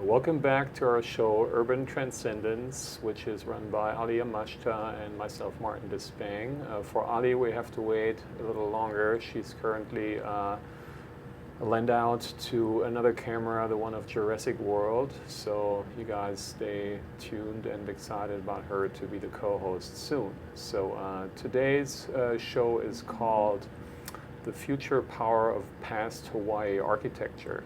Welcome back to our show, Urban Transcendence, which is run by Ali Yamashita and myself, Martin Despang. For Ali, we have to wait a little longer. She's currently lent out to another camera, the one of Jurassic World. So you guys stay tuned and excited about her to be the co-host soon. So today's show is called The Future Power of Past Hawaii Architecture.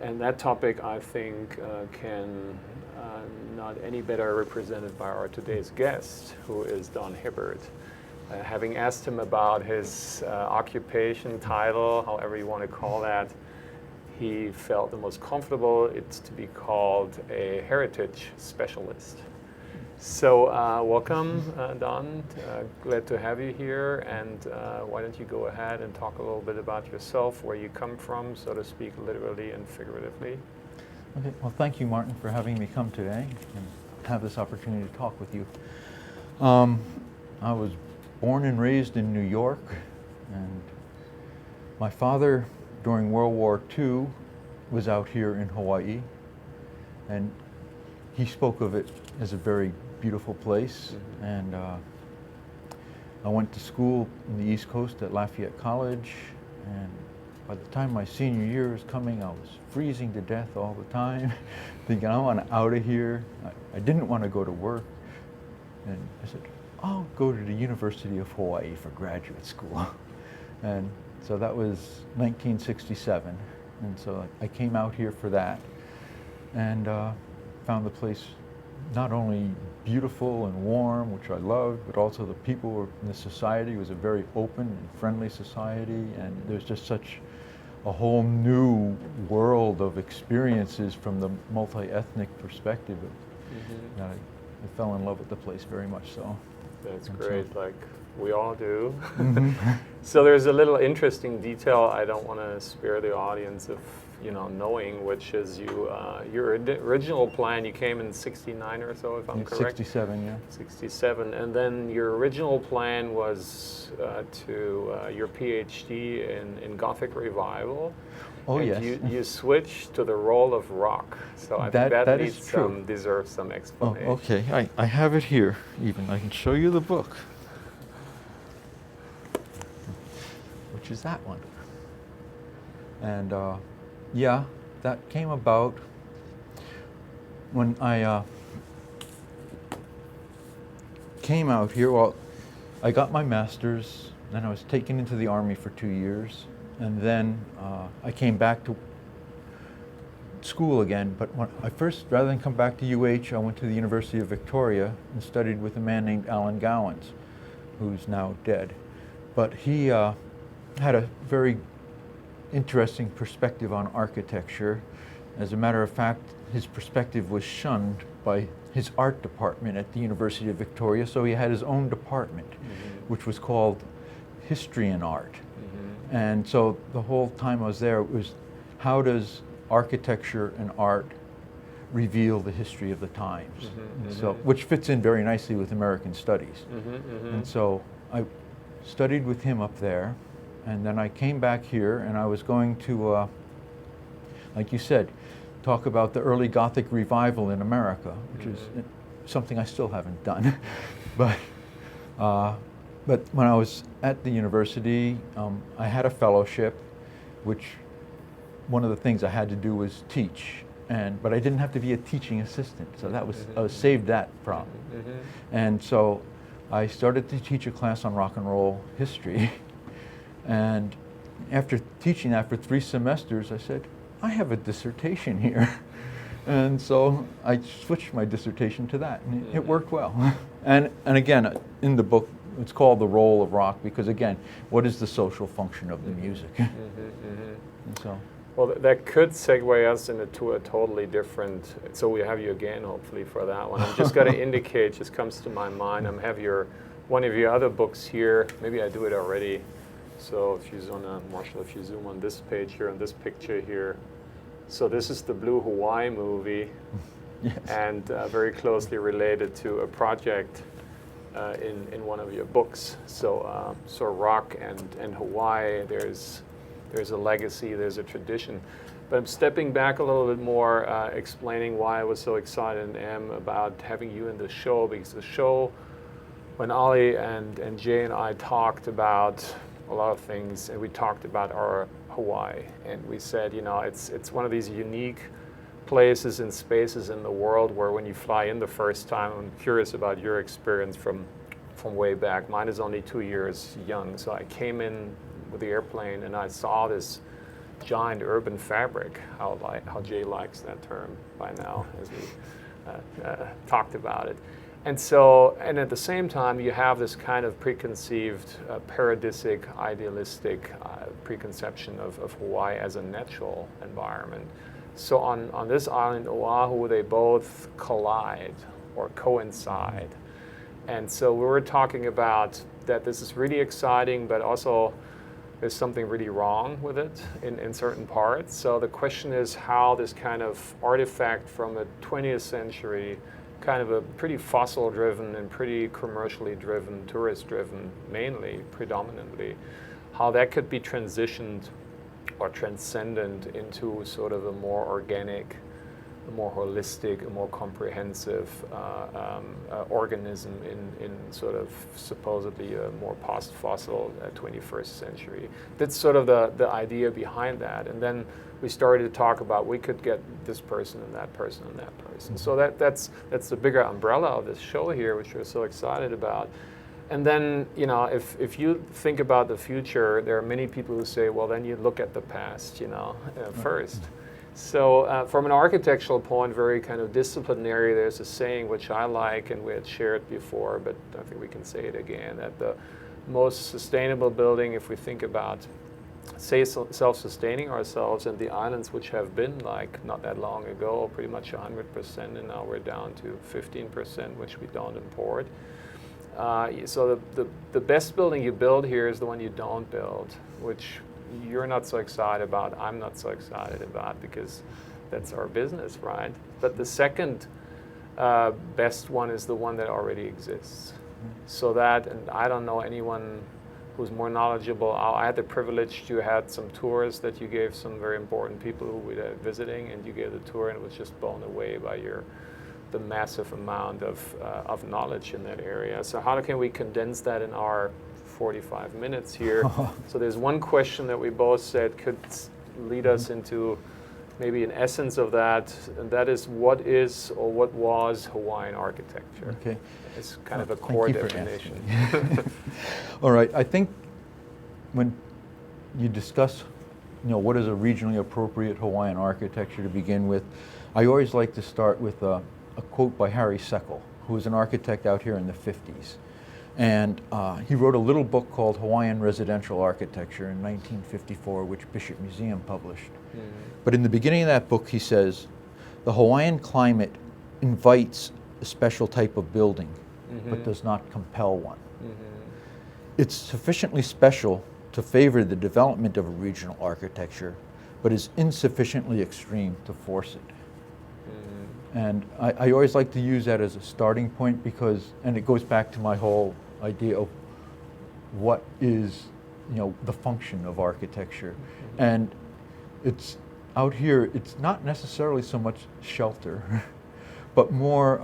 And that topic, I think, can not any better represented by our today's guest, who is Don Hibbard. Having asked him about his occupation, title, however you want to call that, he felt the most comfortable it's to be called a heritage specialist. So welcome, Don. Glad to have you here. And why don't you go ahead and talk a little bit about yourself, where you come from, so to speak, literally and figuratively. Okay. Well, thank you, Martin, for having me come today and have this opportunity to talk with you. I was born and raised in New York, and my father, during World War II, was out here in Hawaii, and he spoke of it as a very beautiful place. Mm-hmm. And I went to school in the East Coast at Lafayette College, and by the time my senior year was coming, I was freezing to death all the time, thinking I want out of here. I didn't want to go to work, and I said, I'll go to the University of Hawaii for graduate school. And so that was 1967, and so I came out here for that, and found the place not only beautiful and warm, which I loved, but also the people in the society was a very open and friendly society, and there's just such a whole new world of experiences from the multi-ethnic perspective. Mm-hmm. I fell in love with the place very much so. That's great, so, like we all do. Mm-hmm. So there's a little interesting detail I don't want to spare the audience of knowing, which is your original plan, you came in 69 or so, if I'm correct? 67, yeah. 67, and then your original plan was to your PhD in Gothic Revival. Oh, and yes. You switched to the role of rock, so I think that deserves some explanation. Oh, okay, I have it here even. I can show you the book, which is that one. And yeah, that came about when I came out here. Well, I got my master's, then I was taken into the Army for 2 years, and then I came back to school again. But when I first, rather than come back to UH, I went to the University of Victoria and studied with a man named Alan Gowans, who's now dead. But he had a very interesting perspective on architecture. As a matter of fact, his perspective was shunned by his art department at the University of Victoria, so he had his own department, mm-hmm. which was called History and Art. Mm-hmm. And so the whole time I was there, it was how does architecture and art reveal the history of the times? Mm-hmm. So, which fits in very nicely with American studies. Mm-hmm. Mm-hmm. And so I studied with him up there. And then I came back here, and I was going to, like you said, talk about the early Gothic revival in America, which mm-hmm. is something I still haven't done. But when I was at the university, I had a fellowship, which one of the things I had to do was teach. But I didn't have to be a teaching assistant, so that was mm-hmm. I saved that problem. Mm-hmm. And so I started to teach a class on rock and roll history. And after teaching that for 3 semesters, I said, I have a dissertation here. And so I switched my dissertation to that, and it worked well. And again, in the book, it's called The Role of Rock, because again, what is the social function of the music? Mm-hmm, mm-hmm. And so, well, that could segue us into a totally different, so we have you again, hopefully, for that one. I'm just going to indicate, just comes to my mind, I have one of your other books here. Maybe I do it already. So if you zoom on, Marshall, if you zoom on this page here, on this picture here. So this is the Blue Hawaii movie. Yes. And very closely related to a project in one of your books. So rock and Hawaii, there's a legacy, there's a tradition. But I'm stepping back a little bit more, explaining why I was so excited and am about having you in the show, because the show, when Ali and Jay and I talked about a lot of things, and we talked about our Hawaii, and we said, you know, it's one of these unique places and spaces in the world where when you fly in the first time, I'm curious about your experience from way back. Mine is only 2 years young, so I came in with the airplane and I saw this giant urban fabric, how Jay likes that term by now, as we talked about it. And so, and at the same time, you have this kind of preconceived, paradisic, idealistic preconception of Hawaii as a natural environment. So on this island, Oahu, they both collide or coincide. And so we were talking about that this is really exciting, but also there's something really wrong with it in certain parts. So the question is how this kind of artifact from a 20th century, kind of a pretty fossil-driven and pretty commercially driven, tourist-driven, mainly, predominantly, how that could be transitioned or transcendent into sort of a more organic, a more holistic, a more comprehensive organism in sort of supposedly a more post-fossil 21st century. That's sort of the idea behind that. And then we started to talk about we could get this person and that person and that person. So that's the bigger umbrella of this show here, which we're so excited about. And then, you know, if you think about the future, there are many people who say, well, then you look at the past, you know, first. So from an architectural point, very kind of disciplinary, there's a saying which I like and we had shared before, but I think we can say it again, that the most sustainable building, if we think about, say, self-sustaining ourselves, and the islands which have been like not that long ago, pretty much 100%, and now we're down to 15%, which we don't import. So the best building you build here is the one you don't build, which you're not so excited about, I'm not so excited about, because that's our business, right? But the second best one is the one that already exists. So that, and I don't know anyone who's more knowledgeable. I had the privilege to have some tours that you gave some very important people who we were visiting, and you gave the tour, and it was just blown away by the massive amount of knowledge in that area. So how can we condense that in our 45 minutes here? So there's one question that we both said could lead us into maybe an essence of that, and that is what is or what was Hawaiian architecture? Okay. It's kind of a core definition. All right, I think when you discuss, you know, what is a regionally appropriate Hawaiian architecture to begin with, I always like to start with a quote by Harry Seckel, who was an architect out here in the 50s. And he wrote a little book called Hawaiian Residential Architecture in 1954, which Bishop Museum published. But in the beginning of that book, he says, the Hawaiian climate invites a special type of building, but does not compel one. It's sufficiently special to favor the development of a regional architecture, but is insufficiently extreme to force it. And I always like to use that as a starting point because, and it goes back to my whole idea of what is, you know, the function of architecture. And it's out here, it's not necessarily so much shelter, but more,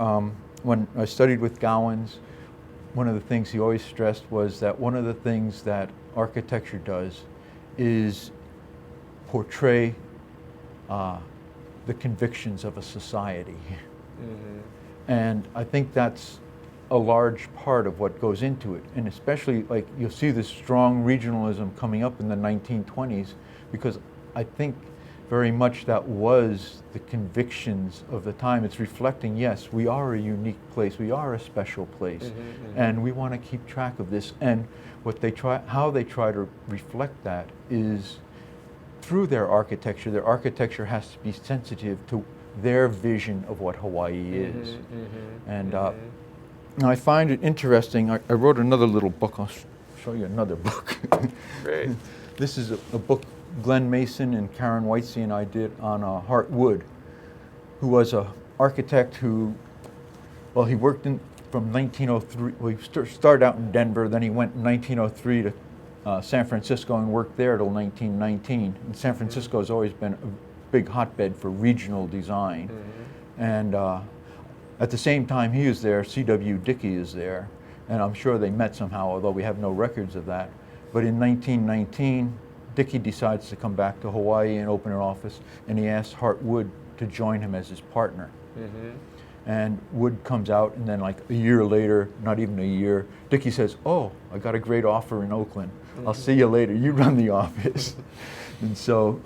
when I studied with Gowans, one of the things he always stressed was that one of the things that architecture does is portray the convictions of a society. And I think that's a large part of what goes into it. And especially, like, you'll see this strong regionalism coming up in the 1920s, because I think very much that was the convictions of the time. It's reflecting, yes, we are a unique place, we are a special place, and we want to keep track of this. And what they try, how they try to reflect that is through their architecture. Their architecture has to be sensitive to their vision of what Hawaii is. And I find it interesting. I wrote another little book. I'll show you another book. Great. This is a book Glenn Mason and Karen Whitesey and I did on Hart Wood, who was an architect who, well, he worked from 1903. Well, he started out in Denver, then he went in 1903 to San Francisco and worked there till 1919. And San Francisco has always been big hotbed for regional design. Mm-hmm. And at the same time he is there, C.W. Dickey is there, and I'm sure they met somehow, although we have no records of that. But in 1919, Dickey decides to come back to Hawaii and open an office, and he asks Hart Wood to join him as his partner. Mm-hmm. And Wood comes out, and then like a year later, not even a year, Dickey says, "Oh, I got a great offer in Oakland. Mm-hmm. I'll see you later. You run the office." And so,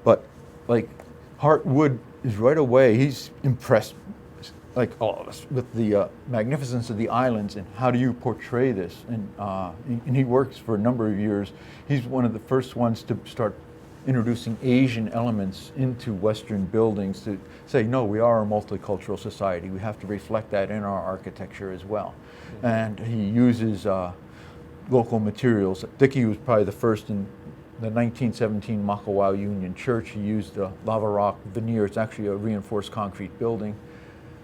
but like Hart Wood is right away, he's impressed, like all of us, with the magnificence of the islands and how do you portray this. And he works for a number of years. He's one of the first ones to start introducing Asian elements into Western buildings to say, no, we are a multicultural society. We have to reflect that in our architecture as well. Mm-hmm. And he uses local materials. Dickey was probably the first in the 1917 Makawao Union Church. He used lava rock veneer. It's actually a reinforced concrete building.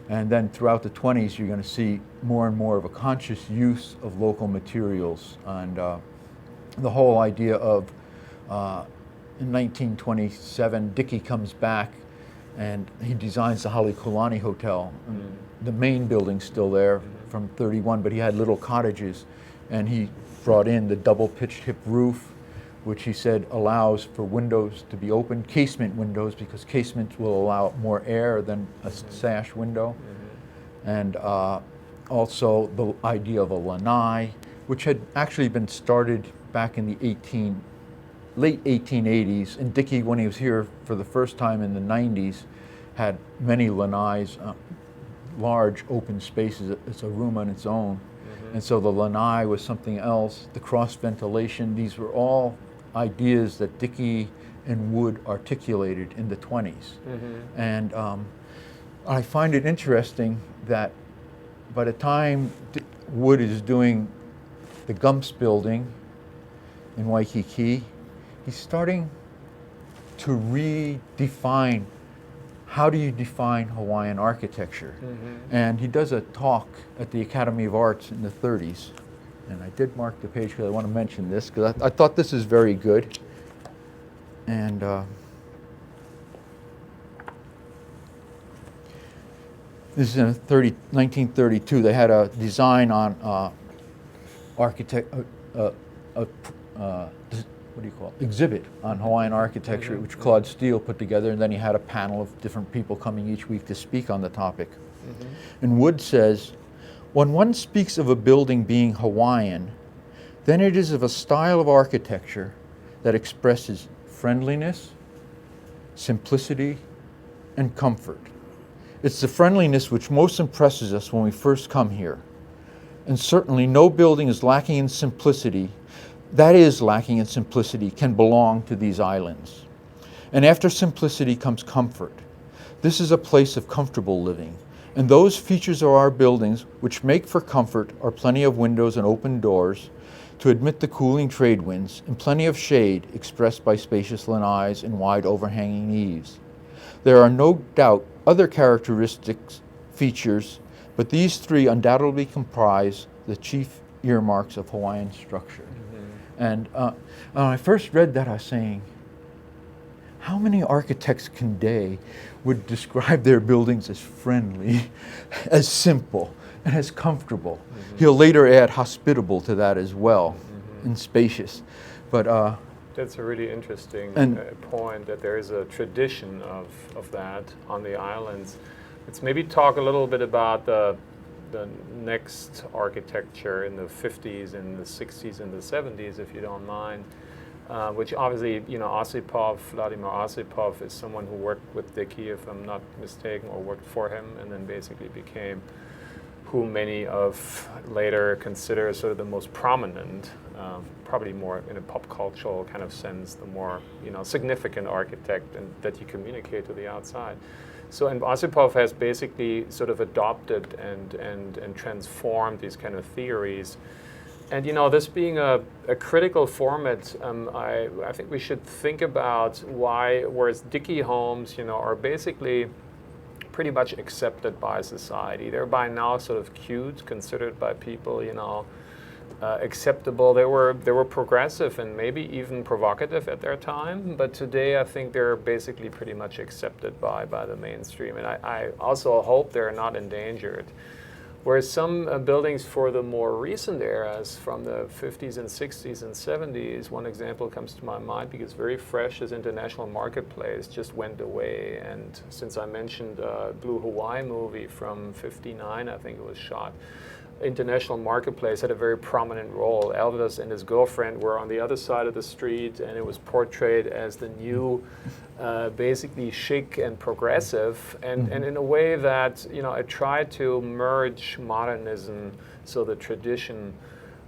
And then throughout the 20s, you're going to see more and more of a conscious use of local materials. And the whole idea of in 1927, Dickey comes back and he designs the Kalani Hotel. The main building's still there from 31, but he had little cottages, and he brought in the double pitched hip roof, which he said allows for windows to be open, casement windows, because casements will allow more air than a sash window. And also the idea of a lanai, which had actually been started back in the late 1880s, and Dickey, when he was here for the first time in the 90s, had many lanais, large open spaces. It's a room on its own. Mm-hmm. And so the lanai was something else. The cross ventilation, these were all ideas that Dickey and Wood articulated in the 20s. Mm-hmm. And I find it interesting that by the time Wood is doing the Gumps building in Waikiki, he's starting to redefine, how do you define Hawaiian architecture? Mm-hmm. And he does a talk at the Academy of Arts in the 30s. And I did mark the page because I want to mention this, because I thought this is very good. And this is in 1932. They had a design on what do you call it? Exhibit on Hawaiian architecture, which Claude Steele put together, and then he had a panel of different people coming each week to speak on the topic. Mm-hmm. And Wood says, when one speaks of a building being Hawaiian, then it is of a style of architecture that expresses friendliness, simplicity, and comfort. It's the friendliness which most impresses us when we first come here. And certainly no building is lacking in simplicity, can belong to these islands. And after simplicity comes comfort. This is a place of comfortable living. And those features of our buildings which make for comfort are plenty of windows and open doors to admit the cooling trade winds, and plenty of shade expressed by spacious lanais and wide overhanging eaves. There are no doubt other characteristics, features, but these three undoubtedly comprise the chief earmarks of Hawaiian structure. And when I first read that, I was saying, how many architects today would describe their buildings as friendly, as simple, and as comfortable? Mm-hmm. He'll later add hospitable to that as well, and spacious. But that's a really interesting point, that there is a tradition of that on the islands. Let's maybe talk a little bit about the next architecture in the 50s and the 60s and the 70s, if you don't mind, which obviously, Vladimir Osipov is someone who worked with Dickey, if I'm not mistaken, or worked for him, and then basically became who many of later consider sort of the most prominent, probably more in a pop cultural kind of sense, the more significant architect that you communicate to the outside. So, and Osipov has basically sort of adopted and transformed these kind of theories. And this being a critical format, I think we should think about whereas Dickey homes, are basically pretty much accepted by society. They're by now sort of cute, considered by people, acceptable. They were progressive and maybe even provocative at their time, but today I think they're basically pretty much accepted by the mainstream, and I also hope they're not endangered. Whereas some buildings for the more recent eras, from the 50s and 60s and 70s, one example comes to my mind because very fresh is International Marketplace, just went away. And since I mentioned Blue Hawaii movie from '59, I think it was shot, International Marketplace had a very prominent role. Elvis and his girlfriend were on the other side of the street, and it was portrayed as the new, basically chic and progressive, and in a way that, you know, I tried to merge modernism, so the tradition,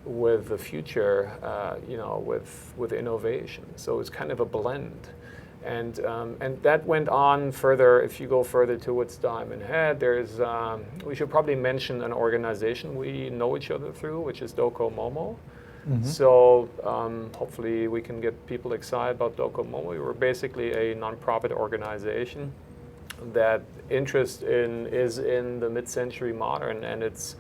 with the future, you know, with innovation. So it's kind of a blend. And that went on further. If you go further towards Diamond Head, there's, we should probably mention an organization we know each other through, which is Docomomo. So hopefully we can get people excited about Docomomo. We were basically a nonprofit organization that interest is in the mid-century modern and its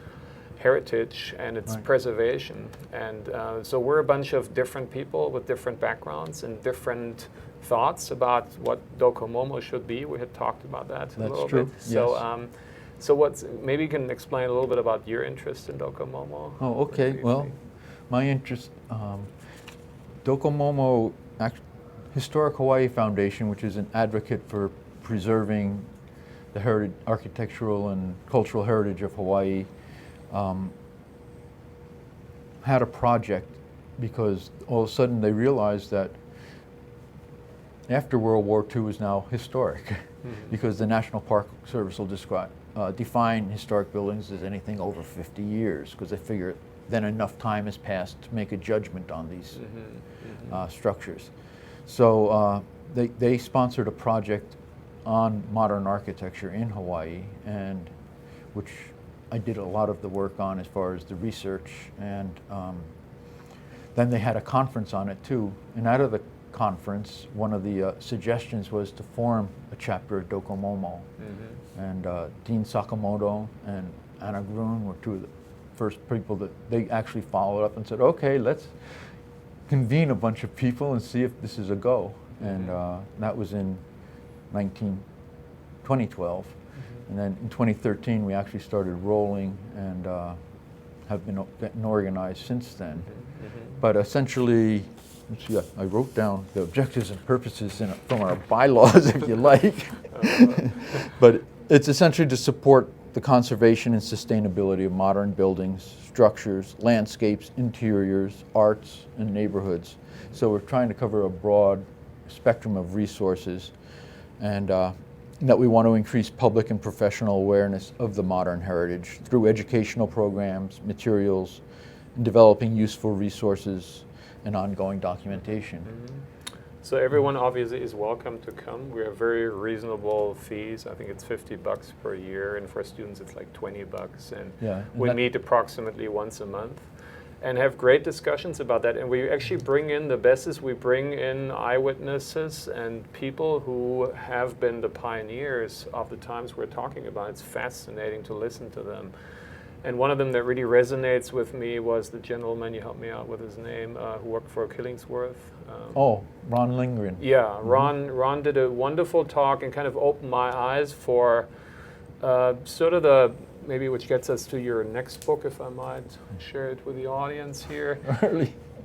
heritage and its preservation. And so we're a bunch of different people with different backgrounds and different thoughts about what Docomomo should be. We had talked about that a little bit. So, yes. So maybe you can explain a little bit about your interest in Docomomo. Oh, okay. Well, my interest, Docomomo Historic Hawaii Foundation, which is an advocate for preserving the architectural and cultural heritage of Hawaii, had a project because all of a sudden they realized that after World War II is now historic, because the National Park Service will define historic buildings as anything over 50 years, because they figure then enough time has passed to make a judgment on these structures. So they sponsored a project on modern architecture in Hawaii, and which I did a lot of the work on as far as the research, and then they had a conference on it too, and out of the conference, one of the suggestions was to form a chapter at Docomomo. And Dean Sakamoto and Anna Grun were two of the first people that they actually followed up and said, okay, let's convene a bunch of people and see if this is a go. And that was in 2012. And then in 2013, we actually started rolling and have been getting organized since then. But essentially, let's see, I wrote down the objectives and purposes from our bylaws, if you like. But it's essentially to support the conservation and sustainability of modern buildings, structures, landscapes, interiors, arts, and neighborhoods. So we're trying to cover a broad spectrum of resources, and that we want to increase public and professional awareness of the modern heritage through educational programs, materials, and developing useful resources and ongoing documentation. So everyone obviously is welcome to come. We have very reasonable fees. I think it's $50 per year, and for students it's like $20. And we meet approximately once a month and have great discussions about that. And we actually bring in the best. We bring in eyewitnesses and people who have been the pioneers of the times we're talking about. It's fascinating to listen to them. And one of them that really resonates with me was the gentleman, you helped me out with his name, who worked for Killingsworth. Ron Lindgren. Yeah, Ron did a wonderful talk and kind of opened my eyes for sort of the, maybe which gets us to your next book, if I might share it with the audience here.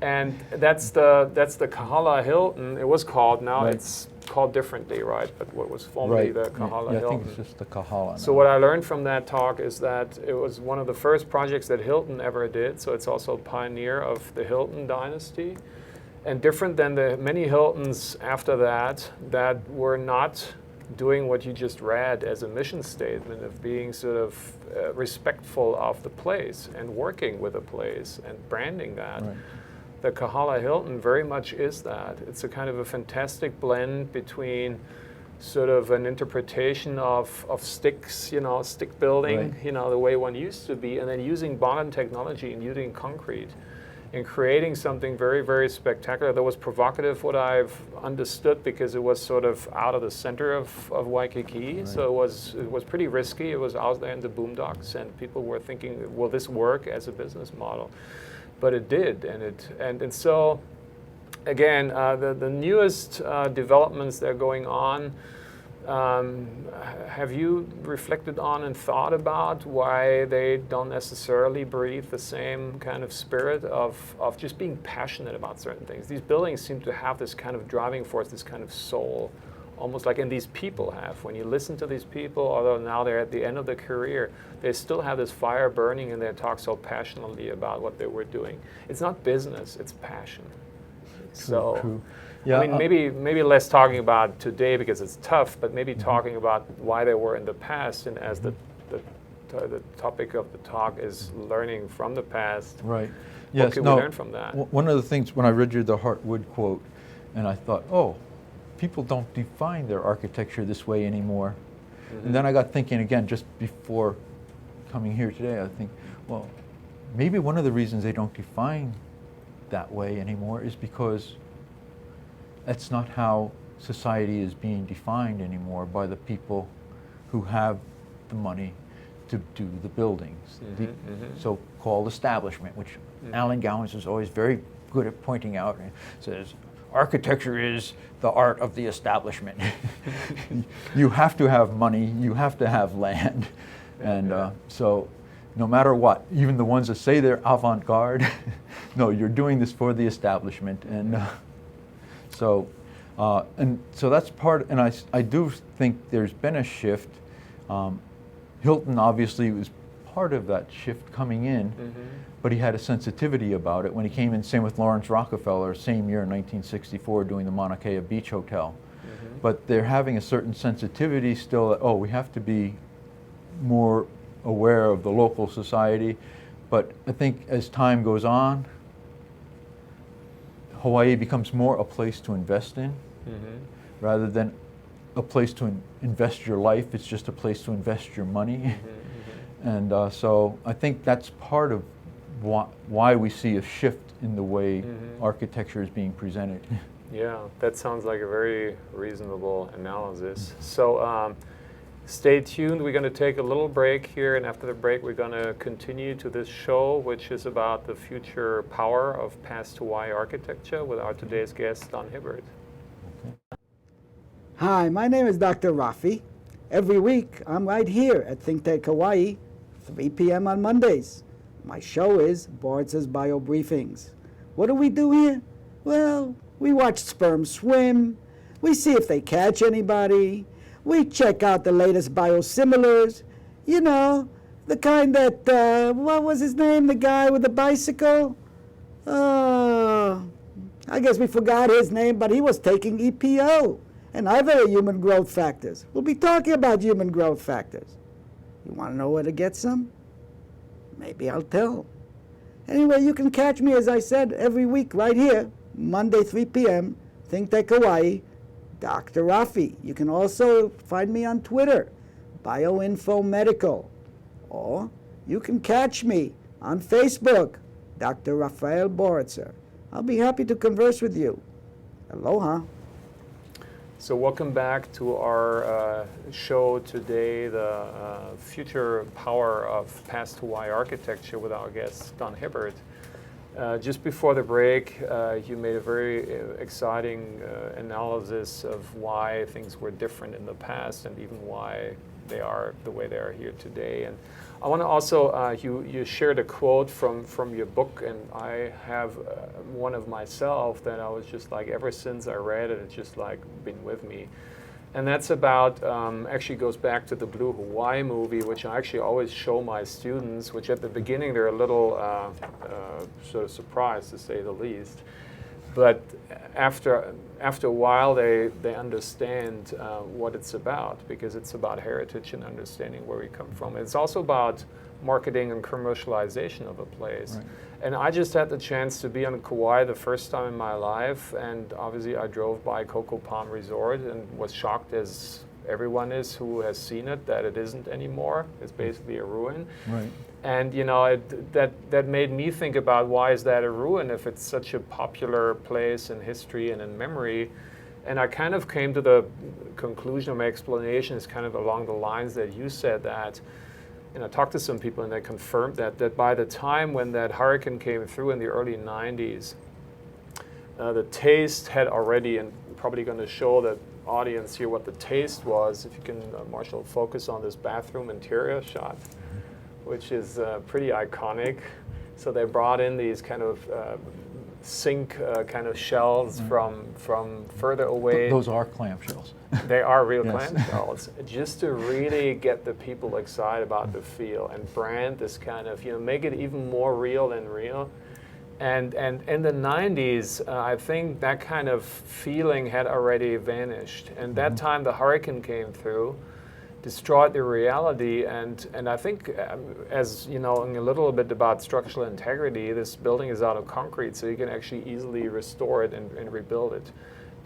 And that's the Kahala Hilton. It was called, now it's called differently, right? But what was formerly the Kahala Hilton. I think it's just the Kahala now. So what I learned from that talk is that it was one of the first projects that Hilton ever did. So it's also a pioneer of the Hilton dynasty. And different than the many Hiltons after that were not doing what you just read as a mission statement of being sort of respectful of the place and working with the place and branding that. The Kahala Hilton very much is that. It's a kind of a fantastic blend between sort of an interpretation of sticks, you know, stick building, you know, the way one used to be, and then using modern technology and using concrete and creating something very, very spectacular. That was provocative, what I've understood, because it was sort of out of the center of Waikiki. So it was pretty risky. It was out there in the boondocks, and people were thinking, will this work as a business model? but it did, and so again, the newest developments that are going on. Have you reflected on and thought about why they don't necessarily breathe the same kind of spirit of just being passionate about certain things? These buildings seem to have this kind of driving force, this kind of soul, almost like, and these people have. When you listen to these people, although now they're at the end of their career, they still have this fire burning and they talk so passionately about what they were doing. It's not business, it's passion. True. Yeah, I mean, maybe less talking about today because it's tough, but maybe talking about why they were in the past, and as the topic of the talk is learning from the past. Right. What Yes. can No. we learn from that? One of the things when I read you the Hartwood quote, and I thought, oh, people don't define their architecture this way anymore. Mm-hmm. And then I got thinking again, just before coming here today, I think, well, maybe one of the reasons they don't define that way anymore is because that's not how society is being defined anymore by the people who have the money to do the buildings. The so-called establishment, which Alan Gowans is always very good at pointing out, and says, architecture is the art of the establishment. You have to have money, you have to have land, and so no matter what, even the ones that say they're avant-garde, no, you're doing this for the establishment, and so that's part. And I do think there's been a shift. Hilton obviously was part of that shift coming in, but he had a sensitivity about it when he came in. Same with Lawrence Rockefeller, same year in 1964, doing the Mauna Kea Beach Hotel. But they're having a certain sensitivity still. That, oh, we have to be more aware of the local society. But I think as time goes on, Hawaii becomes more a place to invest in, rather than a place to invest your life. It's just a place to invest your money. And so I think that's part of why we see a shift in the way architecture is being presented. Yeah, that sounds like a very reasonable analysis. So stay tuned. We're going to take a little break here, and after the break we're going to continue to this show, which is about the future power of past Hawaii architecture with our today's guest, Don Hibbard. Hi, my name is Dr. Rafi. Every week I'm right here at Think Tank Hawaii, 3 p.m. on Mondays. My show is Boards' Bio Briefings. What do we do here? Well, we watch sperm swim, we see if they catch anybody, we check out the latest biosimilars, you know, the kind that, what was his name, the guy with the bicycle? I guess we forgot his name, but he was taking EPO and other human growth factors. We'll be talking about human growth factors. You want to know where to get some? Maybe I'll tell. Anyway, you can catch me, as I said, every week right here, Monday, 3 p.m., Think Tank Hawaii, Dr. Rafi. You can also find me on Twitter, BioInfo Medical. Or you can catch me on Facebook, Dr. Rafael Boritzer. I'll be happy to converse with you. Aloha. So welcome back to our show today, the future power of past Hawaii architecture with our guest, Don Hibbard. Just before the break, you made a very exciting analysis of why things were different in the past and even why they are the way they are here today. And I want to also, you shared a quote from your book, and I have one of myself that I was just like, ever since I read it, it's just like been with me. And that's about, actually goes back to the Blue Hawaii movie, which I actually always show my students, which at the beginning they're a little sort of surprised, to say the least. But after a while, they understand what it's about, because it's about heritage and understanding where we come from. It's also about marketing and commercialization of a place. Right. And I just had the chance to be on Kauai the first time in my life, and obviously I drove by Coco Palm Resort and was shocked, as everyone is who has seen it, that it isn't anymore. It's basically a ruin. Right. And you know, that made me think about, why is that a ruin if it's such a popular place in history and in memory? And I kind of came to the conclusion of my explanation is kind of along the lines that you said, that And I talked to some people and they confirmed that by the time when that hurricane came through in the early 90s, the taste had already, and probably going to show the audience here what the taste was. If you can, Marshall, focus on this bathroom interior shot, which is pretty iconic. So they brought in these kind of sink kind of shells from further away. Those are clamshells. They are real Yes. clamshells, just to really get the people excited about the feel and brand this kind of, make it even more real than real. And in the 90s, I think that kind of feeling had already vanished. And that time the hurricane came through, destroyed the reality, and I think, as you know, a little bit about structural integrity, this building is out of concrete, so you can actually easily restore it and rebuild it.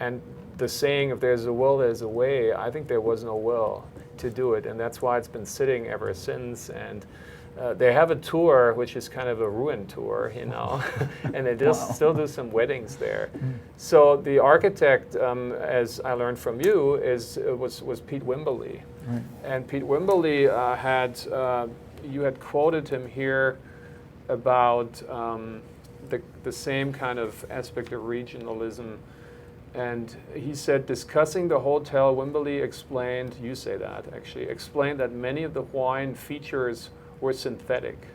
And the saying, if there's a will, there's a way, I think there was no will to do it, and that's why it's been sitting ever since. And they have a tour, which is kind of a ruin tour, and they still do some weddings there. So the architect, as I learned from you, was Pete Wimberly. Right. And Pete Wimberly you had quoted him here about the same kind of aspect of regionalism. And he said, discussing the hotel, Wimberly explained, you say that actually, explained that many of the Hawaiian features were synthetic.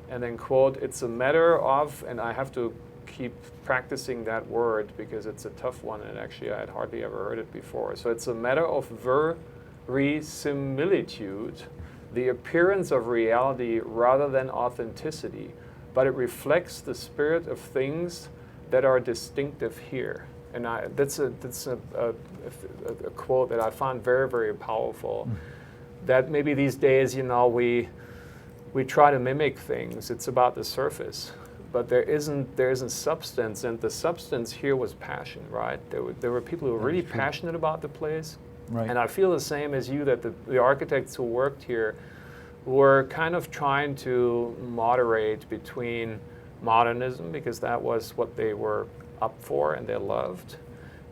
And then, quote, it's a matter of, and I have to keep practicing that word because it's a tough one, and actually I had hardly ever heard it before. So it's a matter of verisimilitude, the appearance of reality rather than authenticity, but it reflects the spirit of things that are distinctive here. And that's a quote that I found very, very powerful. That maybe these days, we try to mimic things. It's about the surface, but there isn't substance, and the substance here was passion, right? There were people who were really passionate about the place, Right. and I feel the same as you, that the architects who worked here were kind of trying to moderate between modernism, because that was what they were up for and they loved.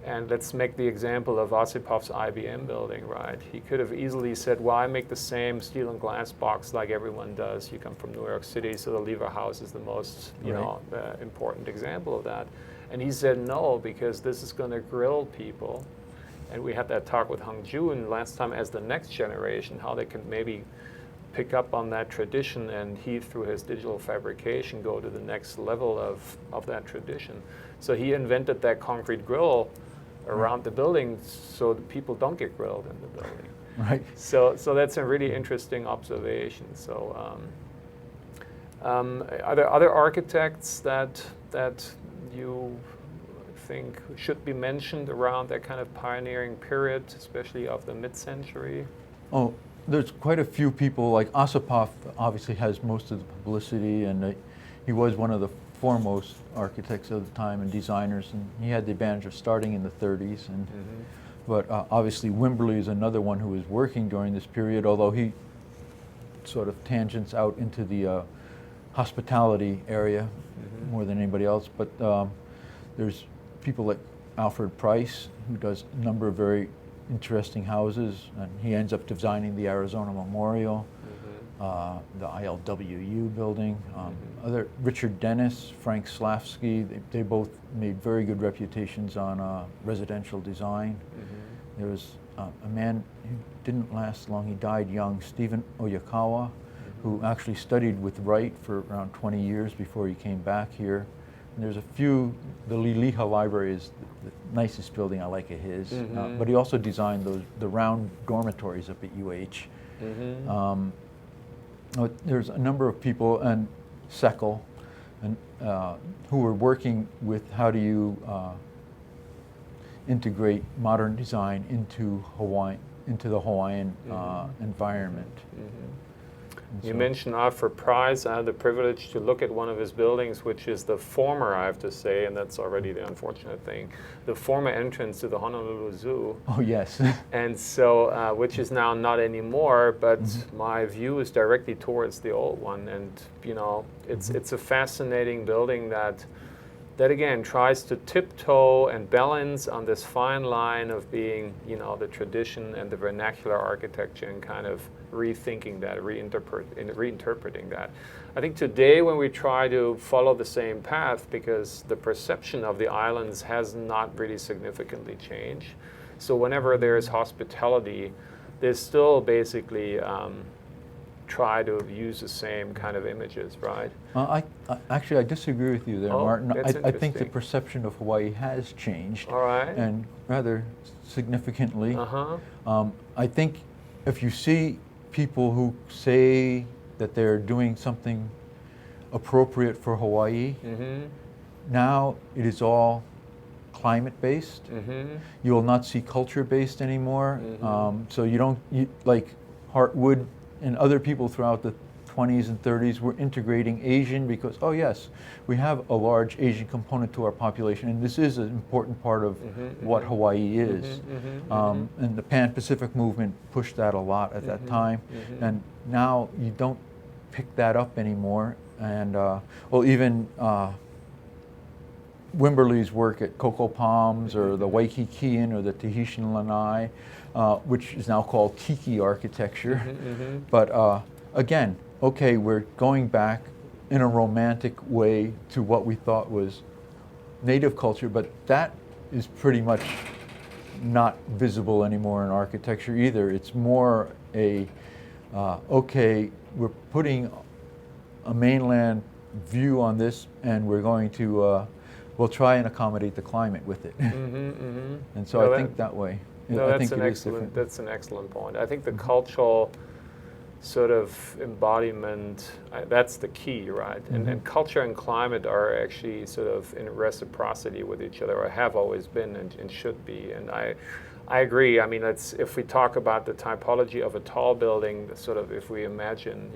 And let's make the example of Osipov's IBM building, right? He could have easily said, well, I make the same steel and glass box like everyone does. You come from New York City, so the Lever House is the most important example of that. And he said no, because this is going to grill people. And we had that talk with Hung Joon last time as the next generation, how they can maybe pick up on that tradition, and he, through his digital fabrication, go to the next level of that tradition. So he invented that concrete grill around the building so that people don't get grilled in the building. Right. So that's a really interesting observation. So are there other architects that you think should be mentioned around that kind of pioneering period, especially of the mid-century? Oh, there's quite a few people. Like Osipov obviously has most of the publicity, and he was one of the foremost architects of the time and designers, and he had the advantage of starting in the 30s. And but obviously Wimberly is another one who was working during this period, although he sort of tangents out into the hospitality area more than anybody else. But there's people like Alfred Price, who does a number of very interesting houses, and he ends up designing the Arizona Memorial, the ILWU building. Other Richard Dennis, Frank Slavsky, they both made very good reputations on residential design. There was a man who didn't last long, he died young, Stephen Oyakawa, who actually studied with Wright for around 20 years before he came back here. And there's a few, the Liliha Library is the nicest building I like of his, but he also designed the round dormitories up at UH. There's a number of people, and Seckel, and who were working with how do you integrate modern design into the Hawaiian environment. You mentioned Alfred Price. I had the privilege to look at one of his buildings, which is the former, I have to say, and that's already the unfortunate thing, the former entrance to the Honolulu Zoo. Oh, yes. And so, which is now not anymore, but my view is directly towards the old one. And, it's a fascinating building that that again tries to tiptoe and balance on this fine line of being, the tradition and the vernacular architecture, and kind of rethinking that, reinterpreting that. I think today when we try to follow the same path, because the perception of the islands has not really significantly changed, so whenever there's hospitality, there's still basically try to use the same kind of images, right? Actually, I disagree with you there, Martin. That's I think the perception of Hawaii has changed, all right, and rather significantly. Uh-huh. I think if you see people who say that they're doing something appropriate for Hawaii, Mm-hmm. now it is all climate-based. Mm-hmm. You will not see culture-based anymore. Mm-hmm. So you don't, like Hartwood and other people throughout the 20s and 30s were integrating Asian because, oh yes, we have a large Asian component to our population, and this is an important part of what Hawaii is. And the Pan-Pacific movement pushed that a lot at that time, and now you don't pick that up anymore. And even Wimberley's work at Cocoa Palms, or the Waikikian, or the Tahitian Lanai, which is now called Tiki architecture. But again, okay, we're going back in a romantic way to what we thought was native culture, but that is pretty much not visible anymore in architecture either. It's more a, okay, we're putting a mainland view on this, and we're going to, we'll try and accommodate the climate with it. And so I think that way. No, I that's think that's an excellent point. I think the cultural sort of embodiment, that's the key, right? And culture and climate are actually sort of in reciprocity with each other, or have always been and should be. And I agree. I mean, if we talk about the typology of a tall building, sort of if we imagine,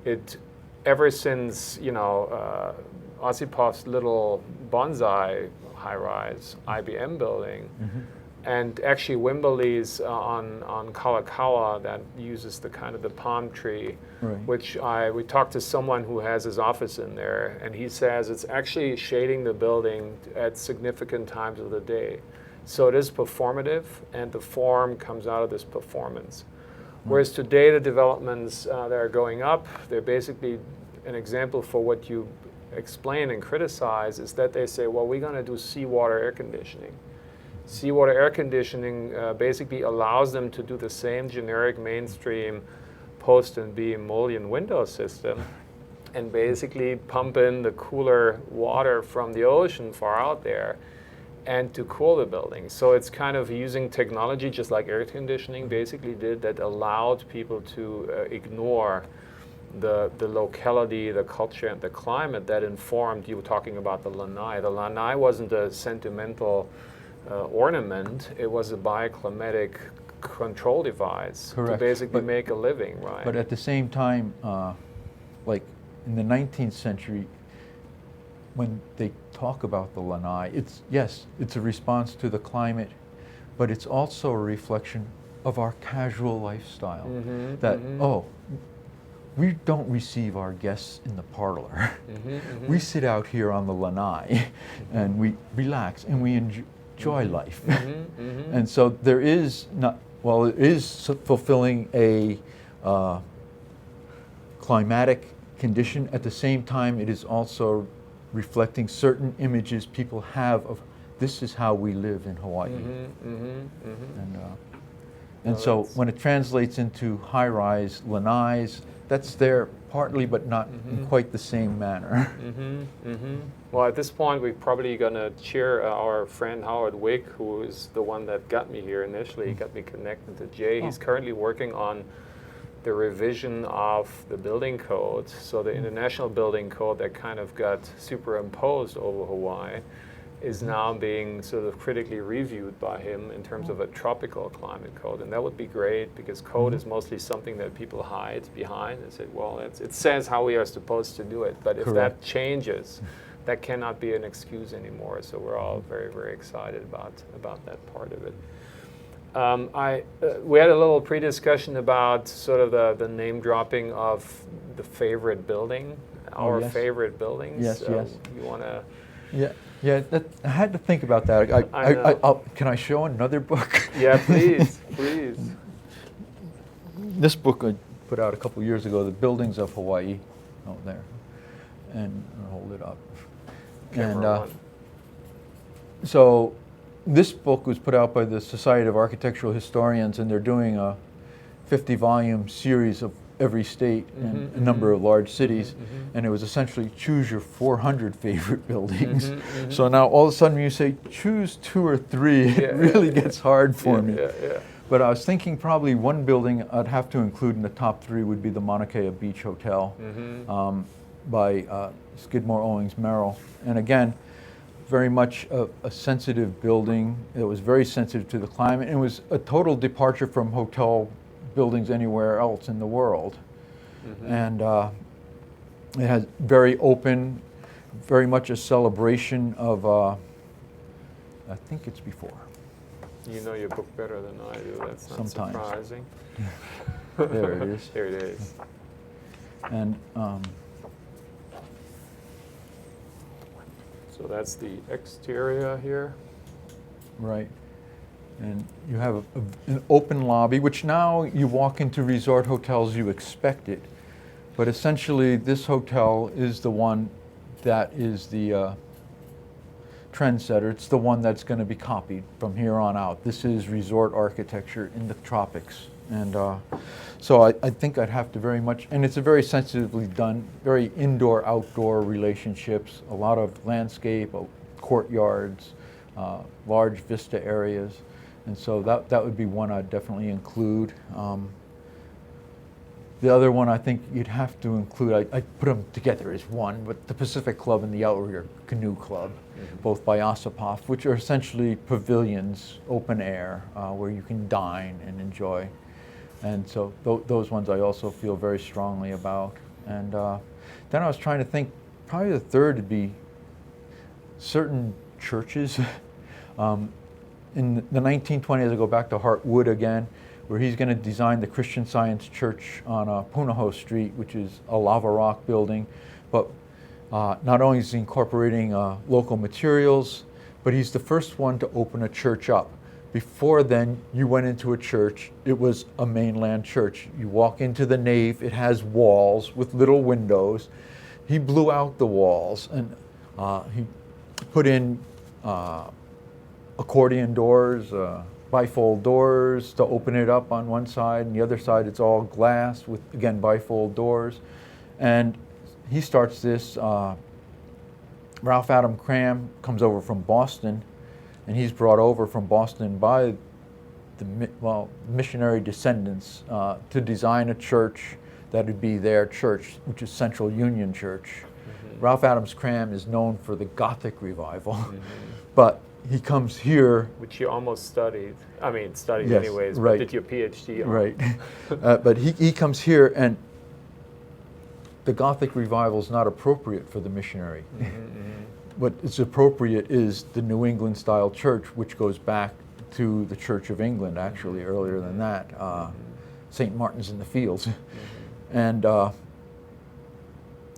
it ever since, Osipov's little bonsai high-rise IBM building, and actually Wimberley's on Kalakaua that uses the kind of the palm tree, which we talked to someone who has his office in there, and he says it's actually shading the building at significant times of the day. So it is performative, and the form comes out of this performance. Whereas today the developments that are going up, they're basically an example for what you explain and criticize, is that they say, well, we're going to do seawater air conditioning. Seawater air conditioning basically allows them to do the same generic mainstream post and beam mullion window system, and basically pump in the cooler water from the ocean far out there, and to cool the building. So it's kind of using technology, just like air conditioning basically did, that allowed people to ignore the locality, the culture, and the climate that informed. You were talking about the lanai. The lanai wasn't a sentimental ornament. It was a bioclimatic control device to basically make a living, right? But at the same time, like in the 19th century, when they talk about the lanai, it's a response to the climate, but it's also a reflection of our casual lifestyle. We don't receive our guests in the parlor. We sit out here on the lanai, and we relax, and we enjoy life. And so there is not, well, it is fulfilling a climatic condition. At the same time, it is also reflecting certain images people have of this is how we live in Hawaii. And so when it translates into high-rise lanais, that's there partly, but not in quite the same manner. Well, at this point, we're probably going to cheer our friend Howard Wick, who is the one that got me here initially, got me connected to Jay. He's currently working on the revision of the building code. So the International Building Code that kind of got superimposed over Hawaii is now being sort of critically reviewed by him in terms of a tropical climate code. And that would be great, because code is mostly something that people hide behind and say, well, it says how we are supposed to do it. But if that changes, that cannot be an excuse anymore. So we're all very, very excited about that part of it. We had a little pre-discussion about sort of the name dropping of the favorite building, our favorite buildings. Yes. You want to Yeah. I had to think about that. Can I show another book? Yeah, please, please. This book I put out a couple years ago, The Buildings of Hawaii, out there, and I'll hold it up. Camera one. So this book was put out by the Society of Architectural Historians, and they're doing a 50-volume series of every state and a number of large cities, and it was essentially choose your 400 favorite buildings. So now all of a sudden you say choose 2 or 3, it really gets hard for me. But I was thinking probably one building I'd have to include in the top 3 would be the Mauna Kea Beach Hotel by Skidmore, Owings, Merrill. And again, very much a sensitive building. It was very sensitive to the climate, and it was a total departure from hotel buildings anywhere else in the world. And it has very open, very much a celebration of, I think it's before. You know your book better than I do. That's not Sometimes. surprising. There it is. There it is. And so that's the exterior here. right. And you have an open lobby, which now you walk into resort hotels, you expect it. But essentially, this hotel is the one that is the trendsetter. It's the one that's going to be copied from here on out. This is resort architecture in the tropics. And so I think I'd have to very much, and it's a very sensitively done, very indoor-outdoor relationships, a lot of landscape, courtyards, large vista areas. And so that would be one I'd definitely include. The other one I think you'd have to include, I put them together as one, but the Pacific Club and the Outrigger Canoe Club, both by Ossipoff, which are essentially pavilions, open air, where you can dine and enjoy. And so those ones I also feel very strongly about. And then I was trying to think, probably the third would be certain churches. In the 1920s, I go back to Hart Wood again, where he's going to design the Christian Science Church on Punahou Street, which is a lava rock building. But not only is he incorporating local materials, but he's the first one to open a church up. Before then, you went into a church, it was a mainland church. You walk into the nave, it has walls with little windows. He blew out the walls, and he put in accordion doors, bifold doors to open it up on one side, and the other side it's all glass with, again, bifold doors. And he starts this, Ralph Adam Cram comes over from Boston, and he's brought over from Boston by the missionary descendants to design a church that would be their church, which is Central Union Church. Ralph Adams Cram is known for the Gothic revival, but he comes here. Which you almost studied. I mean, studied Yes, anyways, right. but did your PhD on. Right. But he comes here, and the Gothic revival is not appropriate for the missionary. What is appropriate is the New England style church, which goes back to the Church of England, actually, earlier than that. St. Martin's in the Fields. And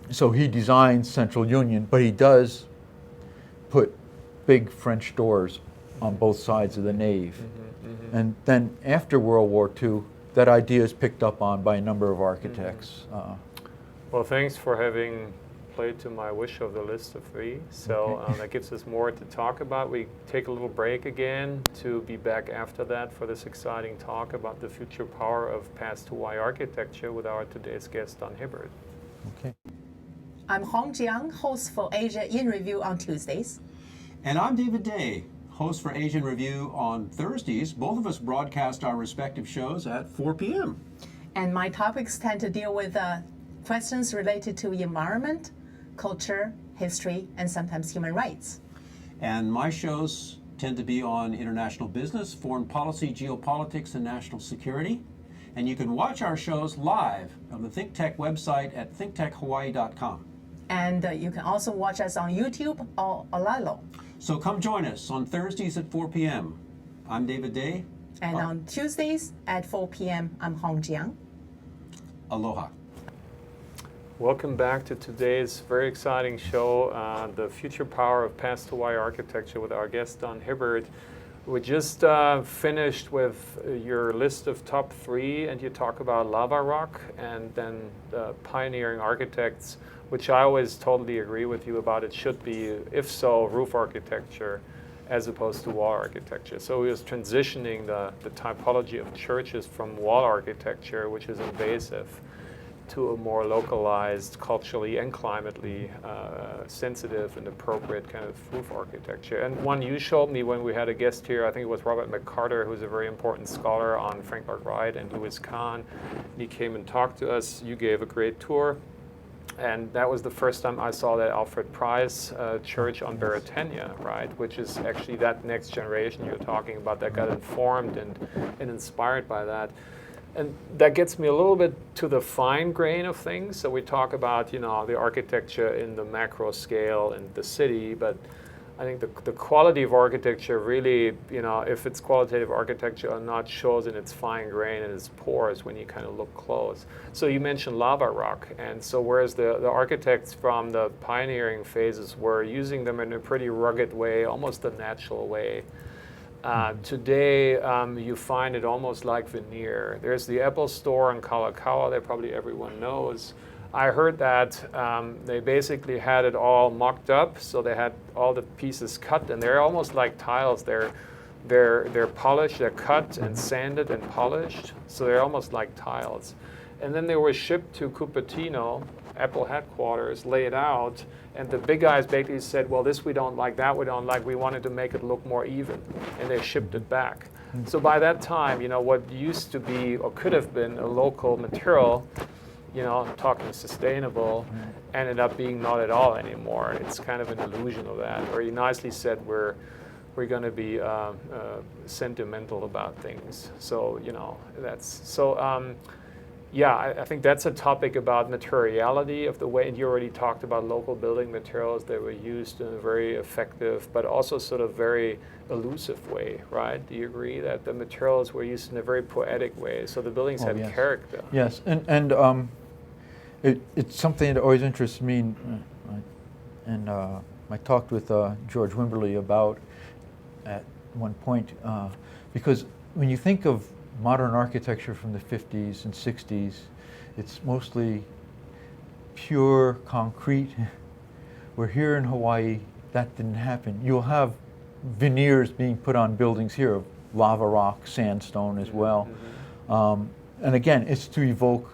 so he designs Central Union, but he does put big French doors on both sides of the nave. And then after World War II, that idea is picked up on by a number of architects. Well, thanks for having played to my wish of the list of 3. So that gives us more to talk about. We take a little break again to be back after that for this exciting talk about the future power of past Hawaii architecture with our today's guest, Don Hibbard. Okay. I'm Hong Jiang, host for Asia in Review on Tuesdays. And I'm David Day, host for Asian Review on Thursdays. Both of us broadcast our respective shows at 4 p.m. And my topics tend to deal with questions related to environment, culture, history, and sometimes human rights. And my shows tend to be on international business, foreign policy, geopolitics, and national security. And you can watch our shows live on the ThinkTech website at thinktechhawaii.com. And you can also watch us on YouTube or Olalo. So come join us on Thursdays at 4 p.m. I'm David Day. And on Tuesdays at 4 p.m., I'm Hong Jiang. Aloha. Welcome back to today's very exciting show, The Future Power of Past Hawaii Architecture, with our guest, Don Hibbard. We just finished with your list of top 3, and you talk about lava rock and then pioneering architects, which I always totally agree with you about. It should be, if so, roof architecture as opposed to wall architecture. So he was transitioning the typology of churches from wall architecture, which is invasive, to a more localized, culturally and climately sensitive and appropriate kind of roof architecture. And one you showed me when we had a guest here, I think it was Robert McCarter, who's a very important scholar on Frank Lloyd Wright and Louis Kahn. He came and talked to us. You gave a great tour. And that was the first time I saw that Alfred Price church on Beretania, right? Which is actually that next generation you're talking about that got informed and inspired by that. And that gets me a little bit to the fine grain of things. So we talk about, the architecture in the macro scale and the city, but I think the quality of architecture really, if it's qualitative architecture or not, shows in its fine grain and its pores when you kind of look close. So you mentioned lava rock, and so whereas the architects from the pioneering phases were using them in a pretty rugged way, almost a natural way, today, you find it almost like veneer. There's the Apple store in Kalakaua that probably everyone knows. I heard that they basically had it all mocked up, so they had all the pieces cut, and they're almost like tiles. They're polished, they're cut and sanded and polished, so they're almost like tiles. And then they were shipped to Cupertino, Apple headquarters, laid out, and the big guys basically said, well, this we don't like, that we don't like, we wanted to make it look more even, and they shipped it back. So by that time, what used to be or could have been a local material, talking sustainable, ended up being not at all anymore. It's kind of an illusion of that. Or you nicely said we're going to be sentimental about things. So that's so. I think that's a topic about materiality of the way, and you already talked about local building materials that were used in a very effective, but also sort of very elusive way, right? Do you agree that the materials were used in a very poetic way, so the buildings had yes. character? Yes, and it's something that always interests me, and I talked with George Wimberly about at one point, because when you think of modern architecture from the 50s and 60s, it's mostly pure concrete. Where here in Hawaii, that didn't happen. You'll have veneers being put on buildings here of lava rock, sandstone as well. And again, it's to evoke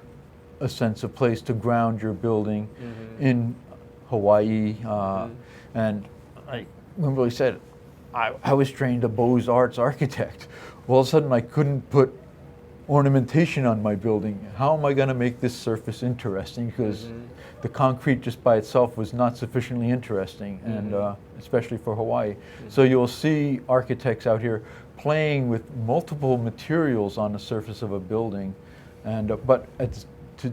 a sense of place, to ground your building in Hawaii. And I Wimberly said, I was trained a Beaux-Arts architect. All of a sudden I couldn't put ornamentation on my building. How am I going to make this surface interesting? Because the concrete just by itself was not sufficiently interesting, and especially for Hawaii. So you'll see architects out here playing with multiple materials on the surface of a building, and but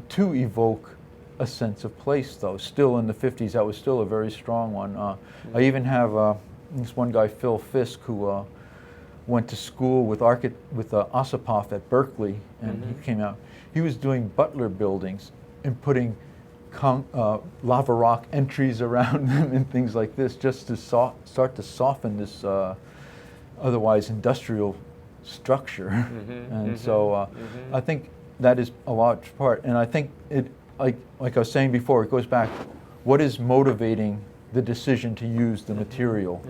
to evoke a sense of place, though. Still in the 50s, that was still a very strong one. I even have this one guy, Phil Fisk, who went to school with Ossipoff at Berkeley, and he came out. He was doing Butler buildings and putting lava rock entries around them and things like this, just to start to soften this otherwise industrial structure. So I think that is a large part. And I think it, like I was saying before, it goes back, what is motivating the decision to use the material?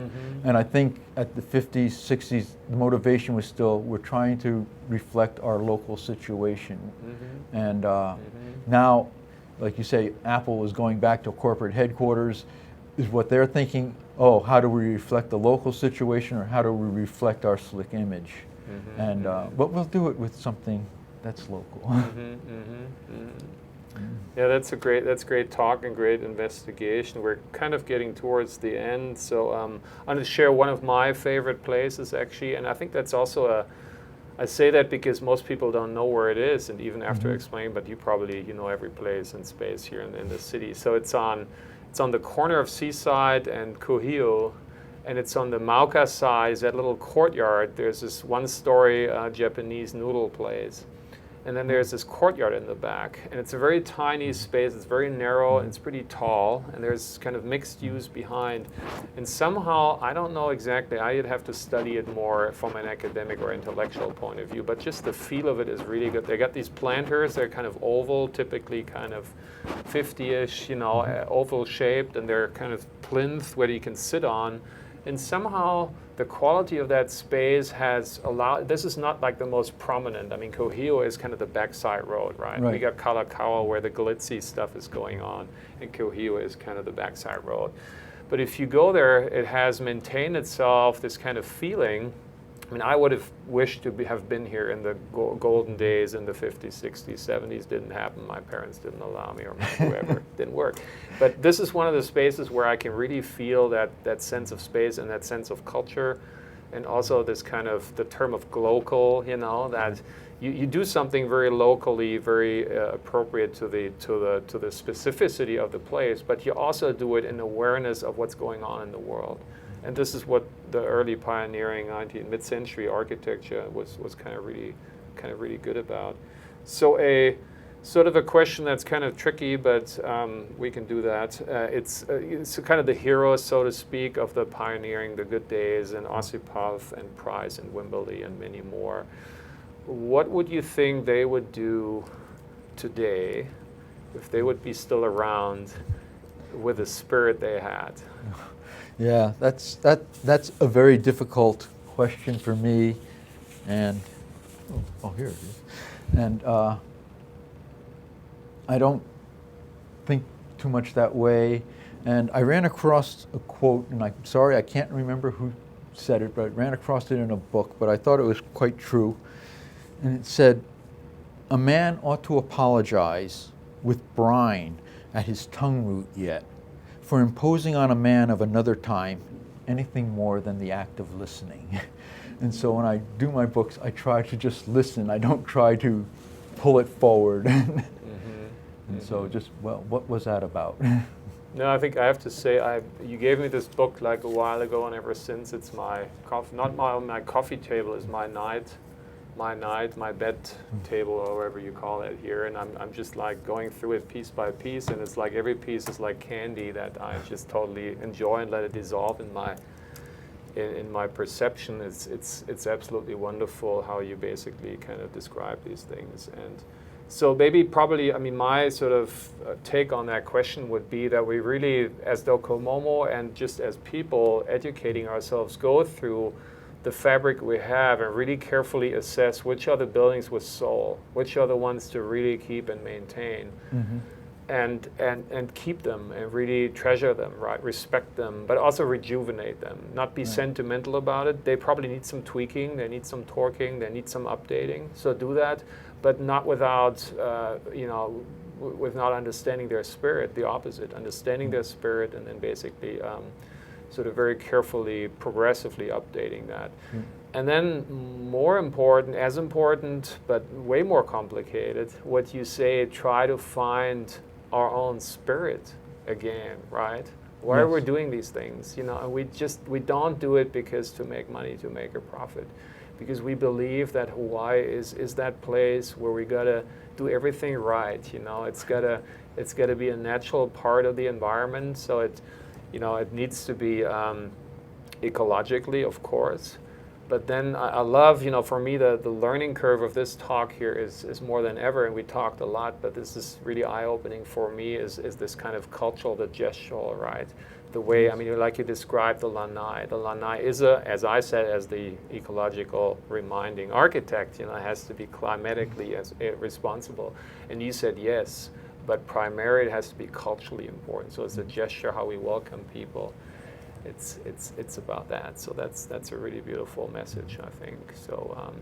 And I think at the 50s, 60s, the motivation was still, we're trying to reflect our local situation. And now, like you say, Apple is going back to corporate headquarters. Is what they're thinking, oh, how do we reflect the local situation, or how do we reflect our slick image? And but we'll do it with something that's local. Yeah, that's great talk and great investigation. We're kind of getting towards the end, so I'm going to share one of my favorite places, actually, and I think that's also I say that because most people don't know where it is, and even after explaining, but you probably know every place and space here in the city. So it's on the corner of Seaside and Kuhio, and it's on the Mauka side, that little courtyard. There's this one-story Japanese noodle place. and then there's this courtyard in the back, and it's a very tiny space. It's very narrow and it's pretty tall, and there's kind of mixed use behind. And somehow, I don't know exactly, I'd have to study it more from an academic or intellectual point of view, but just the feel of it is really good. They got these planters, they're kind of oval, typically kind of 50-ish, you know, oval shaped, and they're kind of plinth where you can sit on. And somehow the quality of that space has allowed, this is not like the most prominent. I mean, Kohio is kind of the backside road, right? We got Kalakaua where the glitzy stuff is going on, and Kohio is kind of the backside road. But if you go there, it has maintained itself, this kind of feeling. I mean, I would have wished to have been here in the golden days in the 50s, 60s, 70s. Didn't happen. My parents didn't allow me, or whoever. Didn't work. But this is one of the spaces where I can really feel that sense of space and that sense of culture, and also this kind of, the term of glocal, you know, that you do something very locally, very appropriate to the specificity of the place, but you also do it in awareness of what's going on in the world. And this is what the early pioneering mid-century architecture was kind of really good about. So a sort of a question that's kind of tricky, but we can do that. It's kind of the heroes, so to speak, of the pioneering, the good days, and Osipov and Price and Wimberley and many more. What would you think they would do today if they would be still around with the spirit they had? Yeah, that's a very difficult question for me, and here it is. And I don't think too much that way. And I ran across a quote, and I'm sorry I can't remember who said it, but I ran across it in a book, but I thought it was quite true. And it said, "A man ought to apologize with brine at his tongue root yet, for imposing on a man of another time anything more than the act of listening." And so when I do my books, I try to just listen. I don't try to pull it forward. And so just, well, what was that about? No, I think I have to say, you gave me this book like a while ago, and ever since it's my my coffee table is my bed table, or whatever you call it here, and I'm just like going through it piece by piece, and it's like every piece is like candy that I just totally enjoy and let it dissolve in my perception. It's absolutely wonderful how you basically kind of describe these things. And so probably, I mean, my sort of take on that question would be that we really, as Docomomo and just as people educating ourselves, go through the fabric we have and really carefully assess which are the buildings with soul, which are the ones to really keep and maintain, and keep them and really treasure them, right? Respect them, but also rejuvenate them. Not be sentimental about it. They probably need some tweaking, they need some torquing, they need some updating. So do that, but not without, with not understanding their spirit. The opposite, understanding their spirit, and then basically sort of very carefully, progressively updating that. And then more important, as important, but way more complicated, what you say, try to find our own spirit again, right? Why are we doing these things? You know, and we don't do it because to make money, to make a profit. Because we believe that Hawaii is that place where we gotta do everything right. You know, it's gotta be a natural part of the environment. So it needs to be ecologically, of course. But then I love, for me, the learning curve of this talk here is more than ever, and we talked a lot, but this is really eye-opening for me, is this kind of cultural, the gestural, right? The way, I mean, like you described the lanai. The lanai is as I said, as the ecological reminding architect, it has to be climatically responsible. And you said yes, but primarily it has to be culturally important. So it's a gesture, how we welcome people. It's about that. So that's a really beautiful message, I think. So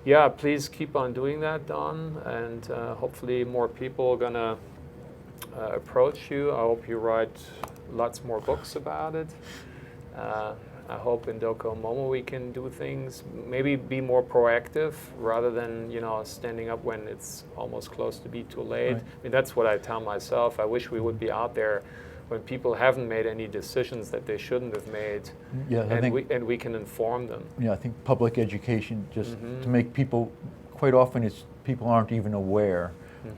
yeah, please keep on doing that, Don, and hopefully more people are gonna approach you. I hope you write lots more books about it. I hope in Docomomo we can do things, maybe be more proactive rather than standing up when it's almost close to be too late. Right. I mean, that's what I tell myself. I wish we would be out there when people haven't made any decisions that they shouldn't have made, and we can inform them. Yeah, I think public education, just to make people, quite often it's people aren't even aware.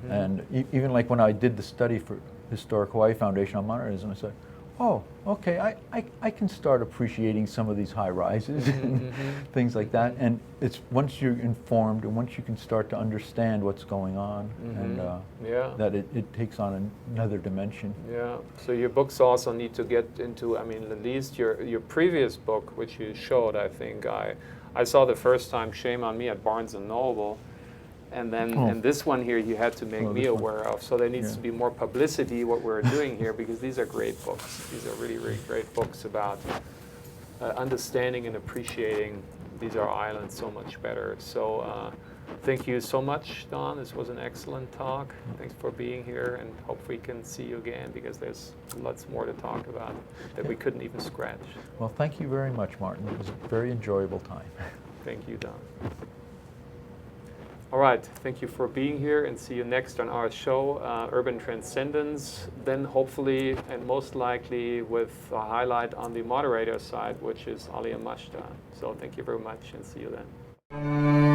And even like when I did the study for Historic Hawaii Foundation on modernism, I said, oh, okay, I can start appreciating some of these high rises and things like that. And it's once you're informed and once you can start to understand what's going on, and that it takes on another dimension. Yeah, so your books also need to get into, I mean, at least your previous book, which you showed, I think I saw the first time, shame on me, at Barnes & Noble. And then and this one here you had to make me aware of. So there needs to be more publicity what we're doing here, because these are great books. These are really, really great books about understanding and appreciating these are islands so much better. So thank you so much, Don. This was an excellent talk. Thanks for being here, and hope we can see you again, because there's lots more to talk about that we couldn't even scratch. Well, thank you very much, Martin. It was a very enjoyable time. Thank you, Don. All right, thank you for being here, and see you next on our show, Urban Transcendence, then hopefully and most likely with a highlight on the moderator side, which is Ali Yamashita. So thank you very much, and see you then.